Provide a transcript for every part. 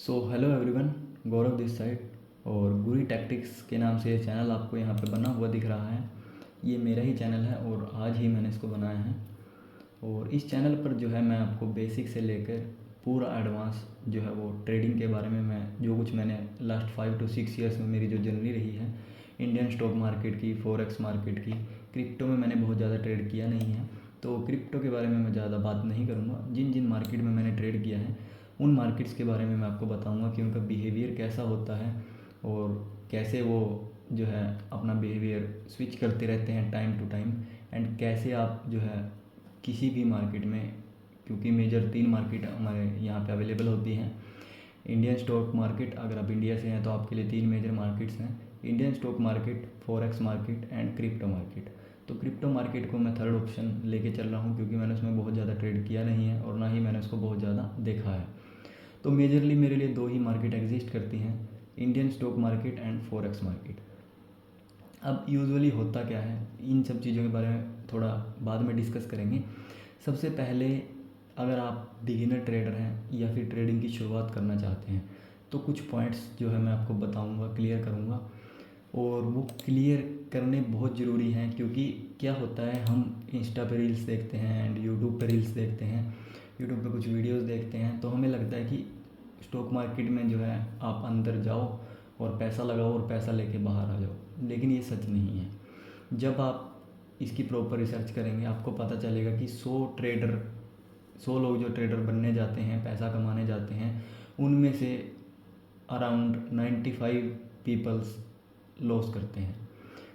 Hello everyone, Gaurav this side. और गुरी tactics के नाम से ये चैनल आपको यहाँ पे बना हुआ दिख रहा है। ये मेरा ही चैनल है और आज ही मैंने इसको बनाया है। और इस चैनल पर जो है मैं आपको बेसिक से लेकर पूरा एडवांस जो है वो ट्रेडिंग के बारे में मैं जो कुछ मैंने लास्ट 5 to 6 ईयर्स में मेरी जो जर्नी रही है इंडियन स्टॉक मार्केट की, फॉरेक्स मार्केट की, क्रिप्टो में मैंने बहुत ज़्यादा ट्रेड किया नहीं है तो क्रिप्टो के बारे में मैं ज़्यादा बात नहीं करूँगा। जिन जिन मार्केट में मैंने ट्रेड किया है उन मार्केट्स के बारे में मैं आपको बताऊंगा कि उनका बिहेवियर कैसा होता है और कैसे वो जो है अपना बिहेवियर स्विच करते रहते हैं टाइम टू टाइम। एंड कैसे आप जो है किसी भी मार्केट में, क्योंकि मेजर 3 मार्केट हमारे यहाँ पे अवेलेबल होती हैं। इंडियन स्टॉक मार्केट, अगर आप इंडिया से हैं तो आपके लिए 3 मेजर मार्केट्स हैं: Indian stock market, forex market and crypto market. तो क्रिप्टो मार्केट को मैं थर्ड ऑप्शन लेके चल रहा हूँ क्योंकि मैंने उसमें बहुत ज़्यादा ट्रेड किया नहीं है और ना ही मैंने उसको बहुत ज़्यादा देखा है। तो मेजरली मेरे लिए 2 ही मार्केट एग्जिस्ट करती हैं, Indian stock market and forex market. अब यूजुअली होता क्या है, इन सब चीज़ों के बारे में थोड़ा बाद में डिस्कस करेंगे। सबसे पहले अगर आप बिगिनर ट्रेडर हैं या फिर ट्रेडिंग की शुरुआत करना चाहते हैं तो कुछ पॉइंट्स जो है मैं आपको बताऊंगा, क्लियर करूंगा। और वो क्लियर करने बहुत ज़रूरी हैं क्योंकि क्या होता है, हम इंस्टा पे रील्स देखते हैं एंड यूट्यूब पे रील्स देखते हैं, यूट्यूब पे कुछ वीडियोस देखते हैं तो हमें लगता है कि स्टॉक मार्केट में जो है आप अंदर जाओ और पैसा लगाओ और पैसा लेके बाहर आ जाओ, लेकिन ये सच नहीं है। जब आप इसकी प्रॉपर रिसर्च करेंगे आपको पता चलेगा कि 100 लोग जो ट्रेडर बनने जाते हैं, पैसा कमाने जाते हैं, उनमें से अराउंड 95 पीपल्स लॉस करते हैं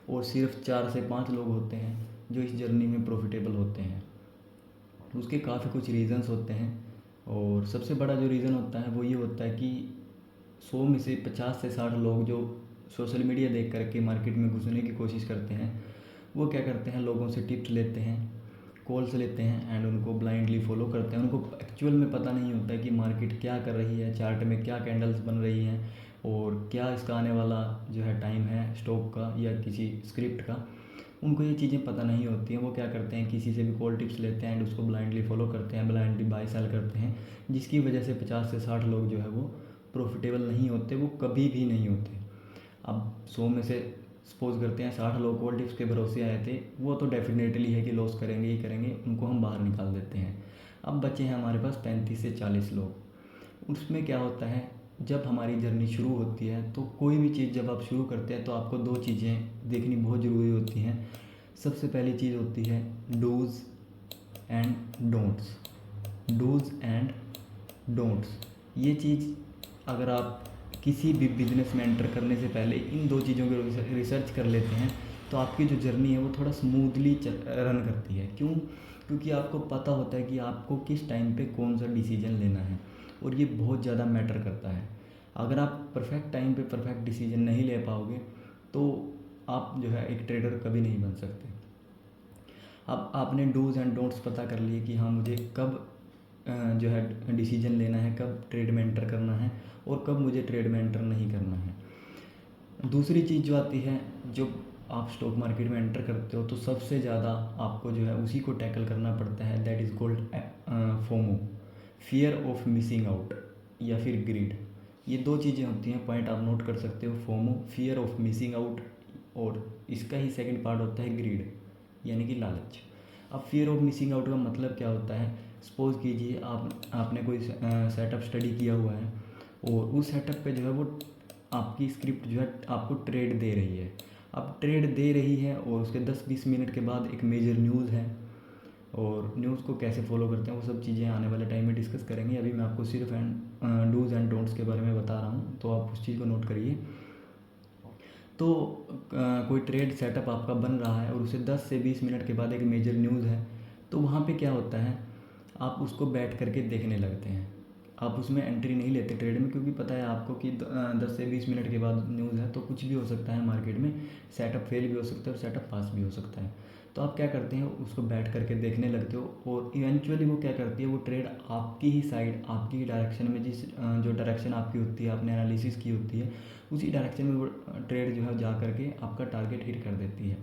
और सिर्फ 4 से 5 लोग होते हैं जो इस जर्नी में प्रॉफिटेबल होते हैं। उसके काफ़ी कुछ रीज़न्स होते हैं और सबसे बड़ा जो रीज़न होता है वो ये होता है कि 100 में से 50 से 60 लोग जो सोशल मीडिया देख करके मार्केट में घुसने की कोशिश करते हैं वो क्या करते हैं, लोगों से टिप्स लेते हैं, कॉल्स लेते हैं एंड उनको ब्लाइंडली फॉलो करते हैं। उनको एक्चुअल में पता नहीं होता है कि मार्केट क्या कर रही है, चार्ट में क्या कैंडल्स बन रही हैं और क्या इसका आने वाला जो है टाइम है स्टॉक का या किसी स्क्रिप्ट का। उनको ये चीज़ें पता नहीं होती हैं। वो क्या करते हैं, किसी से भी कॉल टिप्स लेते हैं एंड उसको ब्लाइंडली फॉलो करते हैं, ब्लाइंडली बाई सेल करते हैं, जिसकी वजह से 50 से 60 लोग जो है वो प्रॉफिटेबल नहीं होते, वो कभी भी नहीं होते। अब 100 में से सपोज करते हैं 60 लोग कॉल टिप्स के भरोसे आए थे, वो तो डेफिनेटली है कि लॉस करेंगे ही करेंगे, उनको हम बाहर निकाल देते हैं। अब बचे हैं हमारे पास 35 से 40 लोग। उसमें क्या होता है, जब हमारी जर्नी शुरू होती है तो कोई भी चीज़ जब आप शुरू करते हैं तो आपको 2 चीज़ें देखनी बहुत ज़रूरी होती हैं। सबसे पहली चीज़ होती है dos and don'ts. Dos and don'ts, ये चीज़ अगर आप किसी भी बिजनेस में एंटर करने से पहले इन 2 चीज़ों की रिसर्च कर लेते हैं तो आपकी जो जर्नी है वो थोड़ा स्मूथली रन करती है। क्यों? क्योंकि आपको पता होता है कि आपको किस टाइम पे कौन सा डिसीजन लेना है और ये बहुत ज़्यादा मैटर करता है। अगर आप परफेक्ट टाइम पे परफेक्ट डिसीजन नहीं ले पाओगे तो आप जो है एक ट्रेडर कभी नहीं बन सकते। अब आपने डूज़ एंड डोंट्स पता कर लिए कि हाँ मुझे कब जो है डिसीजन लेना है, कब ट्रेड में एंटर करना है और कब मुझे ट्रेड में एंटर नहीं करना है। दूसरी चीज़ जो आती है, जब आप स्टॉक मार्केट में एंटर करते हो तो सबसे ज़्यादा आपको जो है उसी को टैकल करना पड़ता है, that is called FOMO, fear of missing out या फिर ग्रीड। ये 2 चीज़ें होती हैं, पॉइंट आप नोट कर सकते हो, FOMO fear of missing out, और इसका ही सेकंड पार्ट होता है ग्रीड यानी कि लालच। अब फियर ऑफ मिसिंग आउट का मतलब क्या होता है, सपोज़ कीजिए आपने कोई सेटअप स्टडी किया हुआ है और उस सेटअप पे जो है वो आपकी स्क्रिप्ट जो है आपको ट्रेड दे रही है। अब ट्रेड दे रही है और उसके 10-20 मिनट के बाद एक मेजर न्यूज़ है और न्यूज़ को कैसे फॉलो करते हैं वो सब चीज़ें आने वाले टाइम में डिस्कस करेंगे। अभी मैं आपको सिर्फ डूज़ एंड डोंट्स के बारे में बता रहा हूँ तो आप उस चीज़ को नोट करिए। तो कोई ट्रेड सेटअप आपका बन रहा है और उसे 10 से 20 मिनट के बाद एक मेजर न्यूज़ है तो वहाँ पे क्या होता है, आप उसको बैठ करके देखने लगते हैं। आप उसमें एंट्री नहीं लेते ट्रेड में क्योंकि पता है आपको कि 10 से 20 मिनट के बाद न्यूज़ है तो कुछ भी हो सकता है मार्केट में, सेटअप फेल भी हो सकता है और सेटअप पास भी हो सकता है। तो आप क्या करते हैं, उसको बैठ करके देखने लगते हो और इवेंचुअली वो क्या करती है, वो ट्रेड आपकी ही साइड, आपकी ही डायरेक्शन में, जो डायरेक्शन आपकी होती है, आपने एनालिसिस की होती है उसी डायरेक्शन में वो ट्रेड जो है जा करके आपका टारगेट हिट कर देती है।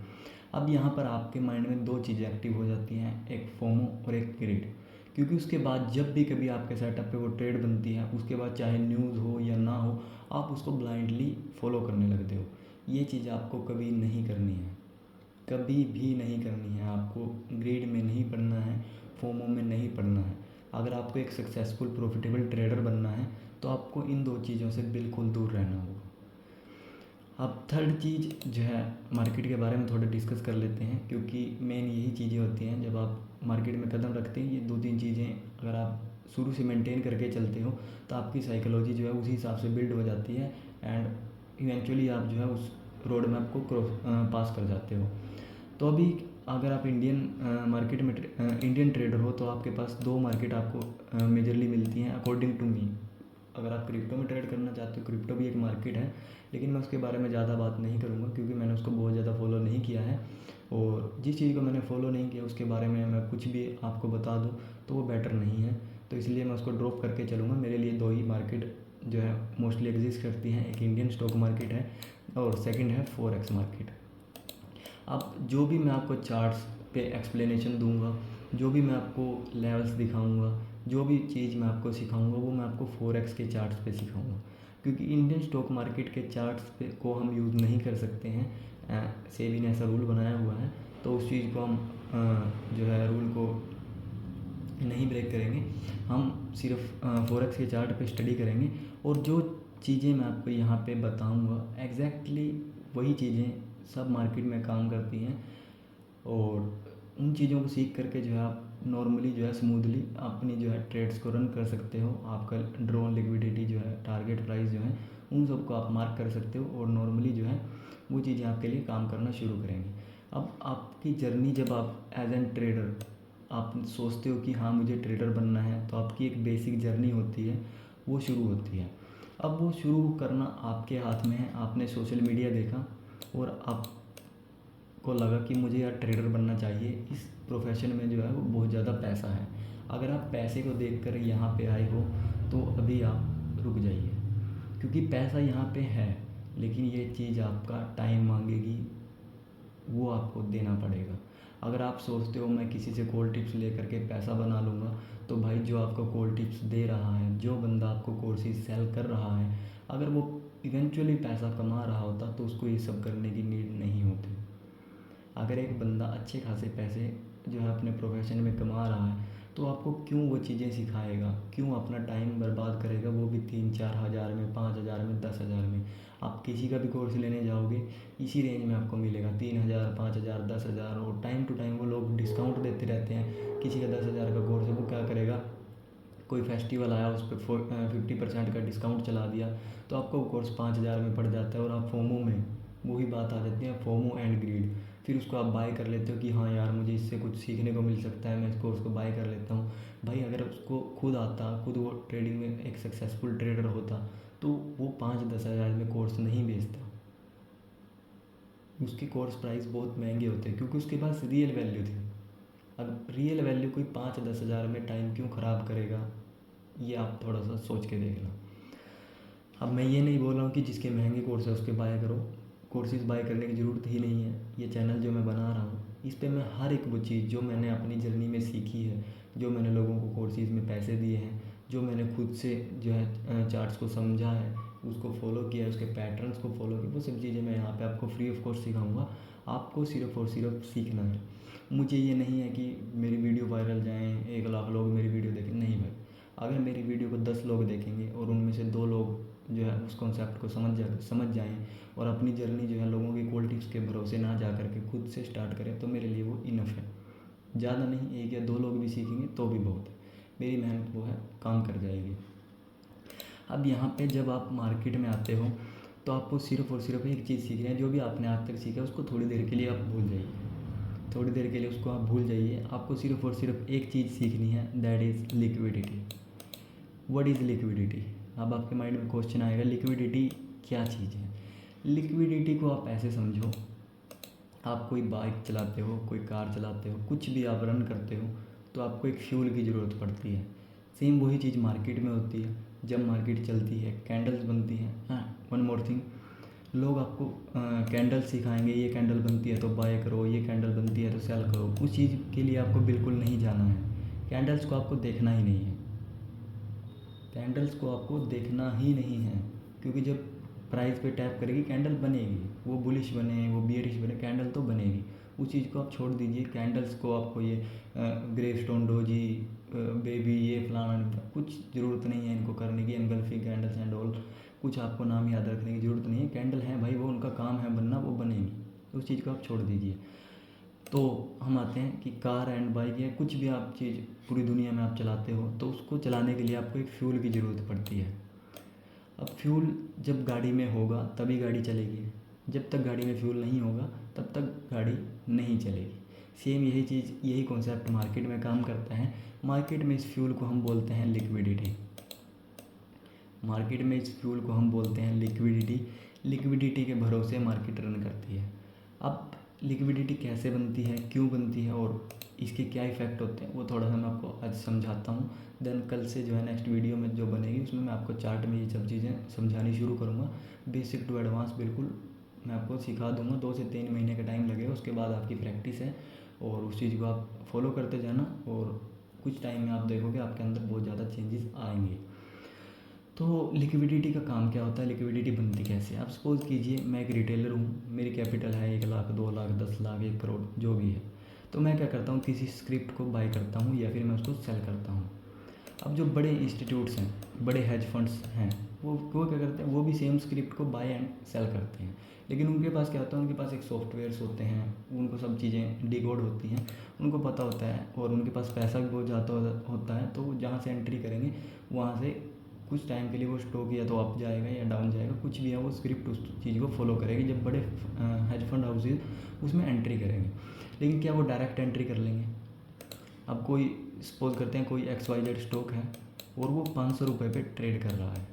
अब यहाँ पर आपके माइंड में 2 चीज़ें एक्टिव हो जाती हैं, एक फोमो और एक ग्रीड। क्योंकि उसके बाद जब भी कभी आपके सेटअप पे वो ट्रेड बनती है उसके बाद चाहे न्यूज़ हो ना हो, आप उसको ब्लाइंडली फॉलो करने लगते हो। ये चीज़ आपको कभी नहीं करनी है, कभी भी नहीं करनी है। आपको ग्रीड में नहीं पड़ना है, फोमो में नहीं पड़ना है। अगर आपको एक सक्सेसफुल प्रॉफिटेबल ट्रेडर बनना है तो आपको इन दो चीज़ों से बिल्कुल दूर रहना होगा। अब थर्ड चीज़ जो है, मार्केट के बारे में थोड़ा डिस्कस कर लेते हैं, क्योंकि मेन यही चीज़ें होती हैं जब आप मार्केट में कदम रखते हैं। ये 2-3 चीज़ें अगर आप शुरू से मेंटेन करके चलते हो तो आपकी साइकोलॉजी जो है उसी हिसाब से बिल्ड हो जाती है एंड इवेंचुअली आप जो है उस रोड मैप को पास कर जाते हो। तो अभी अगर आप इंडियन मार्केट में इंडियन ट्रेडर हो तो आपके पास दो मार्केट आपको मेजरली मिलती हैं अकॉर्डिंग टू मी। अगर आप क्रिप्टो में ट्रेड करना चाहते हो, क्रिप्टो भी एक मार्केट है, लेकिन मैं उसके बारे में ज़्यादा बात नहीं करूँगा क्योंकि मैंने उसको बहुत ज़्यादा फॉलो नहीं किया है। और जिस चीज़ को मैंने फॉलो नहीं किया उसके बारे में मैं कुछ भी आपको बता दूँ तो वो बेटर नहीं है, तो इसलिए मैं उसको ड्रॉप करके चलूँगा। मेरे लिए दो ही मार्केट जो है मोस्टली एग्जिस्ट करती हैं, एक इंडियन स्टॉक मार्केट है और सेकेंड है फॉरेक्स मार्केट। अब जो भी मैं आपको चार्ट्स पे एक्सप्लेनेशन दूंगा, जो भी मैं आपको लेवल्स दिखाऊंगा, जो भी चीज़ मैं आपको सिखाऊंगा वो मैं आपको फॉरेक्स के चार्ट्स पे सिखाऊंगा, क्योंकि इंडियन स्टॉक मार्केट के चार्ट्स पे को हम यूज़ नहीं कर सकते हैं। सेबी ने ऐसा रूल बनाया हुआ है, तो उस चीज़ को हम जो है रूल को नहीं ब्रेक करेंगे। हम सिर्फ फॉरेक्स के चार्ट पे स्टडी करेंगे और जो चीज़ें मैं आपको यहाँ पे बताऊँगा एग्जैक्टली वही चीज़ें सब मार्केट में काम करती हैं। और उन चीज़ों को सीख करके जो है आप नॉर्मली जो है स्मूथली अपनी जो है ट्रेड्स को रन कर सकते हो। आपका ड्रोन लिक्विडिटी जो है, टारगेट प्राइस जो है, उन सबको आप मार्क कर सकते हो और नॉर्मली जो है वो चीज़ें आपके लिए काम करना शुरू करेंगी। अब आपकी जर्नी जब आप एज एन ट्रेडर आप सोचते हो कि हाँ मुझे ट्रेडर बनना है, तो आपकी एक बेसिक जर्नी होती है, वो शुरू होती है। अब वो शुरू करना आपके हाथ में है। आपने सोशल मीडिया देखा और आपको लगा कि मुझे यार ट्रेडर बनना चाहिए, इस प्रोफेशन में जो है वो बहुत ज़्यादा पैसा है। अगर आप पैसे को देखकर यहाँ पे आए हो तो अभी आप रुक जाइए, क्योंकि पैसा यहाँ पे है, लेकिन ये चीज़ आपका टाइम मांगेगी, वो आपको देना पड़ेगा। अगर आप सोचते हो मैं किसी से कॉल टिप्स लेकर के पैसा बना लूँगा, तो भाई जो आपको कॉल टिप्स दे रहा है, जो बंदा आपको कोर्सेज सेल कर रहा है, अगर वो इवेंचुअली पैसा कमा रहा होता तो उसको ये सब करने की नीड नहीं होती। अगर एक बंदा अच्छे खासे पैसे जो है अपने प्रोफेशन में कमा रहा है, तो आपको क्यों वो चीज़ें सिखाएगा, क्यों अपना टाइम बर्बाद करेगा, वो भी 3-4 हज़ार में, 5 हज़ार में, 10 हज़ार में। आप किसी का भी कोर्स लेने जाओगे इसी रेंज में आपको मिलेगा, 3 हज़ार, 5 हज़ार, 10 हज़ार। और टाइम टू टाइम वो लोग डिस्काउंट देते रहते हैं। किसी का 10 हज़ार का कोर्स है, वो क्या करेगा, कोई फेस्टिवल आया उस पर 50% का डिस्काउंट चला दिया, तो आपको कोर्स 5 हज़ार में पड़ जाता है और आप फोमो में, वही बात आ जाती है फोमो एंड ग्रीड। फिर उसको आप बाय कर लेते हो कि हाँ यार मुझे इससे कुछ सीखने को मिल सकता है, मैं इस कोर्स को बाय कर लेता हूँ। भाई अगर उसको खुद आता, खुद वो ट्रेडिंग में एक सक्सेसफुल ट्रेडर होता, तो वो 5-10 हज़ार में कोर्स नहीं बेचता। उसके कोर्स प्राइस बहुत महंगे होते हैं क्योंकि उसके पास रियल वैल्यू थी। अब रियल वैल्यू कोई 5-10 हज़ार में टाइम क्यों ख़राब करेगा, ये आप थोड़ा सा सोच के देख लो। अब मैं ये नहीं बोल रहा हूँ कि जिसके महंगे कोर्स है उसके बाय करो, कोर्सेज़ बाय करने की ज़रूरत ही नहीं है। ये चैनल जो मैं बना रहा हूँ इस पे मैं हर एक वो चीज़ जो मैंने अपनी जर्नी में सीखी है, जो मैंने लोगों को कोर्सेज़ में पैसे दिए हैं, जो मैंने खुद से जो है चार्ट्स को समझा है, उसको फॉलो किया है, उसके पैटर्न्स को फॉलो किया, वो सब चीज़ें मैं यहाँ पे आपको फ्री ऑफ कॉस्ट सिखाऊंगा। आपको सिर्फ और सिर्फ सीखना है। मुझे ये नहीं है कि मेरी वीडियो वायरल जाएँ, 1 लाख लोग मेरी वीडियो देखें, नहीं भाई। अगर मेरी वीडियो को 10 लोग देखेंगे और उनमें से 2 लोग जो है उस कॉन्सेप्ट को समझ जाएँ और अपनी जर्नी जो है लोगों की कॉल टिप्स के भरोसे ना जा करके खुद से स्टार्ट करें, तो मेरे लिए वो इनफ है। ज़्यादा नहीं, 1 या 2 लोग भी सीखेंगे तो भी बहुत है। मेरी मेहनत वो है काम कर जाएगी। अब यहाँ पे जब आप मार्केट में आते हो तो आपको सिर्फ और सिर्फ एक चीज़ सीखनी है। जो भी आपने आज तक सीखा उसको थोड़ी देर के लिए आप भूल जाइए, थोड़ी देर के लिए उसको आप भूल जाइए। आपको सिर्फ और सिर्फ एक चीज़ सीखनी है, that is liquidity. What is liquidity? अब आपके माइंड में क्वेश्चन आएगा, लिक्विडिटी क्या चीज़ है? लिक्विडिटी को आप ऐसे समझो, आप कोई बाइक चलाते हो, कोई कार चलाते हो, कुछ भी आप रन करते हो तो आपको एक फ्यूल की ज़रूरत पड़ती है। सेम वही चीज़ मार्केट में होती है। जब मार्केट चलती है कैंडल्स बनती हैं। हाँ, वन मोर थिंग, लोग आपको कैंडल सिखाएंगे, ये कैंडल बनती है तो बाय करो, ये कैंडल बनती है तो सेल करो। उस चीज़ के लिए आपको बिल्कुल नहीं जाना है। कैंडल्स को आपको देखना ही नहीं है, कैंडल्स को आपको देखना ही नहीं है। क्योंकि जब प्राइस पे टैप करेगी कैंडल बनेगी, वो बुलिश बने वो बियरिश बने कैंडल तो बनेगी। उस चीज़ को आप छोड़ दीजिए, कैंडल्स को आपको ये ग्रेवस्टोन डोजी बेबी ये फलाना कुछ ज़रूरत नहीं है इनको करने की, एनगल्फिंग कैंडल्स एंड ऑल कुछ आपको नाम याद रखने की ज़रूरत नहीं है। कैंडल है भाई, वो उनका काम है बनना, वो बनेगी, उस चीज़ को आप छोड़ दीजिए। तो हम आते हैं कि कार एंड बाइक या कुछ भी आप चीज़ पूरी दुनिया में आप चलाते हो तो उसको चलाने के लिए आपको एक फ्यूल की ज़रूरत पड़ती है। अब फ्यूल जब गाड़ी में होगा तभी गाड़ी चलेगी, जब तक गाड़ी में फ्यूल नहीं होगा तब तक गाड़ी नहीं चलेगी। सेम यही चीज़ यही कॉन्सेप्ट मार्केट में काम करता है। मार्केट में इस फ्यूल को हम बोलते हैं लिक्विडिटी। मार्केट में इस फ्यूल को हम बोलते हैं लिक्विडिटी। लिक्विडिटी के भरोसे मार्केट रन करती है। अब लिक्विडिटी कैसे बनती है, क्यों बनती है और इसके क्या इफ़ेक्ट होते हैं वो थोड़ा सा मैं आपको आज समझाता हूँ। देन कल से जो है नेक्स्ट वीडियो में जो बनेगी उसमें मैं आपको चार्ट में ये सब चीज़ें समझानी शुरू करूँगा। बेसिक टू एडवांस बिल्कुल मैं आपको सिखा दूँगा। 2 से 3 महीने का टाइम लगेगा, उसके बाद आपकी प्रैक्टिस है और उस चीज़ को आप फॉलो करते जाना और कुछ टाइम में आप देखोगे आपके अंदर बहुत ज़्यादा चेंजेस आएंगे। तो लिक्विडिटी का काम क्या होता है, लिक्विडिटी बनती कैसे। आप सपोज़ कीजिए मैं एक रिटेलर हूँ, मेरी कैपिटल है 1 लाख 2 लाख 10 लाख 1 करोड़ जो भी है। तो मैं क्या करता हूँ, किसी स्क्रिप्ट को बाय करता हूँ या फिर मैं उसको सेल करता हूँ। अब जो बड़े इंस्टीट्यूट्स हैं, बड़े हेज फंड्स हैं, वो क्या करते हैं, वो भी सेम स्क्रिप्ट को बाय एंड सेल करते हैं। लेकिन उनके पास क्या होता है, उनके पास एक सॉफ्टवेयर्स होते हैं, उनको सब चीज़ें डिकोड होती हैं, उनको पता होता है और उनके पास पैसा भी बहुत ज़्यादा होता है। तो जहाँ से एंट्री करेंगे वहाँ से कुछ टाइम के लिए वो स्टॉक या तो अप जाएगा या डाउन जाएगा, कुछ भी है वो स्क्रिप्ट उस चीज़ को फॉलो करेगी जब बड़े हेज फंड हाउसेज उसमें एंट्री करेंगे। लेकिन क्या वो डायरेक्ट एंट्री कर लेंगे। अब कोई सपोज करते हैं कोई XYZ स्टॉक है और वो 500 रुपये पे ट्रेड कर रहा है।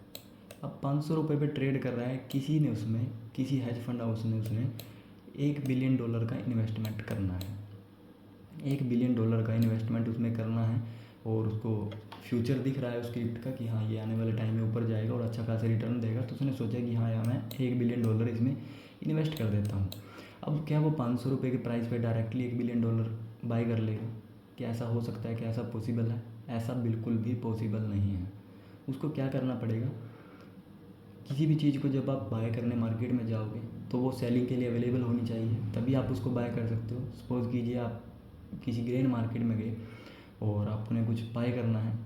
अब 500 रुपये पे ट्रेड कर रहा है, किसी ने उसमें किसी हेज फंड हाउस ने उसमें $1 बिलियन का इन्वेस्टमेंट करना है। $1 बिलियन का इन्वेस्टमेंट उसमें करना है और उसको फ्यूचर दिख रहा है उस क्रिप्ट का कि हाँ ये आने वाले टाइम में ऊपर जाएगा और अच्छा खासा रिटर्न देगा। तो उसने सोचा कि हाँ यार मैं $1 बिलियन इसमें इन्वेस्ट कर देता हूँ। अब क्या वो 500 रुपये के प्राइस पे डायरेक्टली $1 बिलियन बाय कर लेगा? क्या ऐसा हो सकता है? क्या ऐसा पॉसिबल है? ऐसा बिल्कुल भी पॉसिबल नहीं है। उसको क्या करना पड़ेगा, किसी भी चीज़ को जब आप बाय करने मार्केट में जाओगे तो वो सेलिंग के लिए अवेलेबल होनी चाहिए, तभी आप उसको बाय कर सकते हो। सपोज़ कीजिए आप किसी ग्रेन मार्केट में गए और आपने कुछ बाय करना है।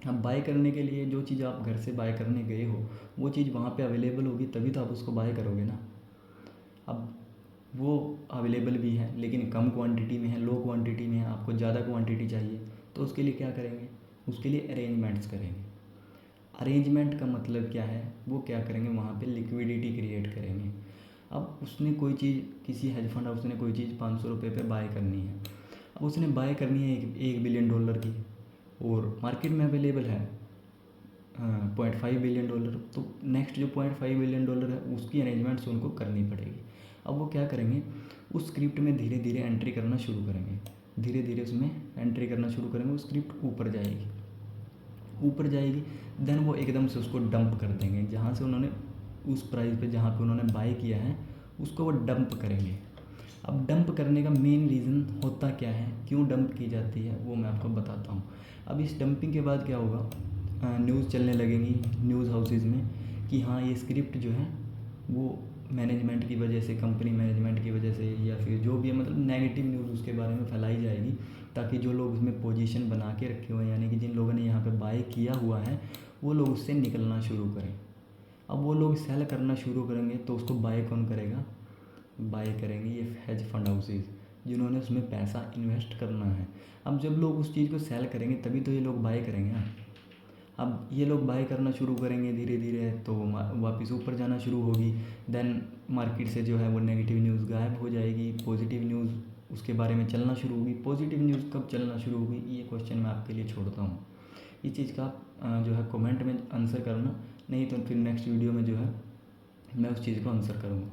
अब बाय करने के लिए जो चीज़ आप घर से बाय करने गए हो वो चीज़ वहाँ पे अवेलेबल होगी तभी तो आप उसको बाय करोगे ना। अब वो अवेलेबल भी है लेकिन कम क्वांटिटी में है, लो क्वांटिटी में है, आपको ज़्यादा क्वांटिटी चाहिए तो उसके लिए क्या करेंगे, उसके लिए अरेंजमेंट्स करेंगे। अरेंजमेंट का मतलब क्या है, वो क्या करेंगे, वहाँ पे लिक्विडिटी क्रिएट करेंगे। अब उसने कोई चीज़, किसी हेज फंड हाउस ने कोई चीज़ 500 रुपये पे बाय करनी है। अब उसने बाय करनी है $1 बिलियन की और मार्केट में अवेलेबल है $0.5 बिलियन। तो नेक्स्ट जो $0.5 बिलियन है उसकी अरेंजमेंट्स उनको करनी पड़ेगी। अब वो क्या करेंगे, उस स्क्रिप्ट में धीरे धीरे एंट्री करना शुरू करेंगे, धीरे धीरे उसमें एंट्री करना शुरू करेंगे। वो स्क्रिप्ट ऊपर जाएगी, ऊपर जाएगी, देन वो एकदम से उसको डंप कर देंगे। जहाँ से उन्होंने उस प्राइस पे जहाँ पे उन्होंने बाय किया है उसको वो डंप करेंगे। अब डंप करने का मेन रीज़न होता क्या है, क्यों डंप की जाती है, वो मैं आपको बताता हूँ। अब इस डंपिंग के बाद क्या होगा, न्यूज़ चलने लगेंगी न्यूज़ हाउसेज में कि हाँ ये स्क्रिप्ट जो है वो मैनेजमेंट की वजह से, कंपनी मैनेजमेंट की वजह से या फिर जो भी है, मतलब नेगेटिव न्यूज़ उसके बारे में फैलाई जाएगी ताकि जो लोग उसमें पोजीशन बना के रखे हुए हैं, यानी कि जिन लोगों ने यहाँ पे बाय किया हुआ है वो लोग उससे निकलना शुरू करें। अब वो लोग सेल करना शुरू करेंगे तो उसको बाय कौन करेगा, बाय करेंगे ये हेज फंड हाउसेज जिन्होंने उसमें पैसा इन्वेस्ट करना है। अब जब लोग उस चीज़ को सेल करेंगे तभी तो ये लोग बाय करेंगे ना। अब ये लोग बाय करना शुरू करेंगे धीरे धीरे तो वापस ऊपर जाना शुरू होगी। देन मार्केट से जो है वो नेगेटिव न्यूज़ गायब हो जाएगी, पॉजिटिव न्यूज़ उसके बारे में चलना शुरू होगी। पॉजिटिव न्यूज़ कब चलना शुरू होगी ये क्वेश्चन मैं आपके लिए छोड़ता हूँ। इस चीज़ का आप जो है कमेंट में आंसर करना, नहीं तो फिर नेक्स्ट वीडियो में जो है मैं उस चीज़ को आंसर करूँगा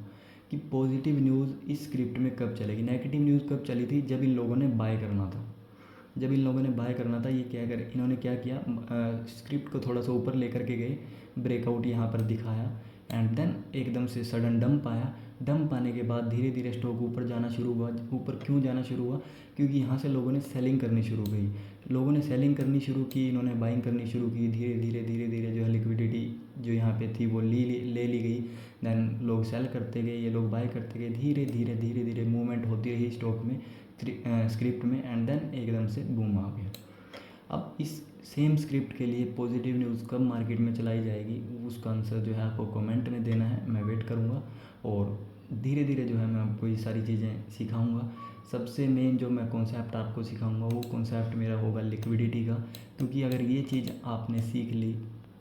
कि पॉजिटिव न्यूज़ इस स्क्रिप्ट में कब चलेगी। नेगेटिव न्यूज़ कब चली थी, जब इन लोगों ने बाय करना था। जब इन लोगों ने बाय करना था, ये क्या कर इन्होंने क्या किया, स्क्रिप्ट को थोड़ा सा ऊपर लेकर के गए, ब्रेकआउट यहाँ पर दिखाया एंड देन एकदम से सडन डंप आया। डंप आने के बाद धीरे धीरे स्टॉक ऊपर जाना शुरू हुआ। ऊपर क्यों जाना शुरू हुआ, क्योंकि यहाँ से लोगों ने सेलिंग करनी शुरू की। लोगों ने सेलिंग करनी शुरू की, इन्होंने बाइंग करनी शुरू की, धीरे धीरे धीरे धीरे जो है लिक्विडिटी जो यहाँ पे थी वो ले ली गई। देन लोग सेल करते गए, ये लोग बाय करते गए, धीरे धीरे धीरे धीरे मूवमेंट होती रही स्टॉक में, स्क्रिप्ट में, एंड देन एकदम से बूम आ गया। अब इस सेम स्क्रिप्ट के लिए पॉजिटिव न्यूज़ कब मार्केट में चलाई जाएगी उसका आंसर जो है आपको कमेंट में देना है, मैं वेट करूँगा। और धीरे धीरे जो है मैं आपको ये सारी चीज़ें सिखाऊंगा। सबसे मेन जो मैं कॉन्सेप्ट आपको सिखाऊंगा वो कॉन्सेप्ट मेरा होगा लिक्विडिटी का, क्योंकि अगर ये चीज़ आपने सीख ली,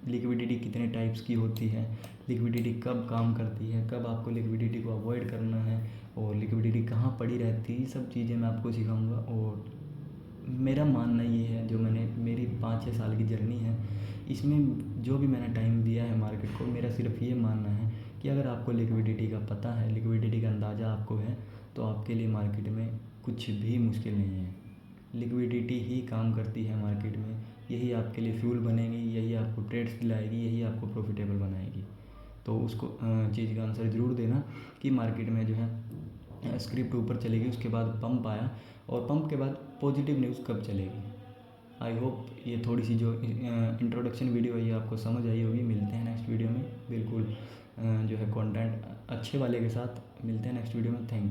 लिक्विडिटी कितने टाइप्स की होती है, लिक्विडिटी कब काम करती है, कब आपको लिक्विडिटी को अवॉइड करना है, और लिक्विडिटी कहाँ पड़ी रहती है, ये सब चीज़ें मैं आपको सिखाऊंगा। और मेरा मानना ये है, जो मेरी 5-6 साल की जर्नी है, इसमें जो भी मैंने टाइम दिया है मार्केट को, मेरा सिर्फ ये मानना है कि अगर आपको लिक्विडिटी का पता है, लिक्विडिटी का अंदाज़ा आपको है, तो आपके लिए मार्केट में कुछ भी मुश्किल नहीं है। लिक्विडिटी ही काम करती है मार्केट में, यही आपके लिए फ्यूल बनेगी, यही आपको ट्रेड्स दिलाएगी, यही आपको प्रॉफिटेबल बनाएगी। तो उसको चीज़ का आंसर ज़रूर देना कि मार्केट में जो है स्क्रिप्ट ऊपर चलेगी, उसके बाद पंप आया, और पंप के बाद पॉजिटिव न्यूज़ कब चलेगी। आई होप ये थोड़ी सी जो इंट्रोडक्शन वीडियो है ये आपको समझ आई होगी। मिलते हैं नेक्स्ट वीडियो में, बिल्कुल जो है कंटेंट अच्छे वाले के साथ मिलते हैं नेक्स्ट वीडियो में। Thank you.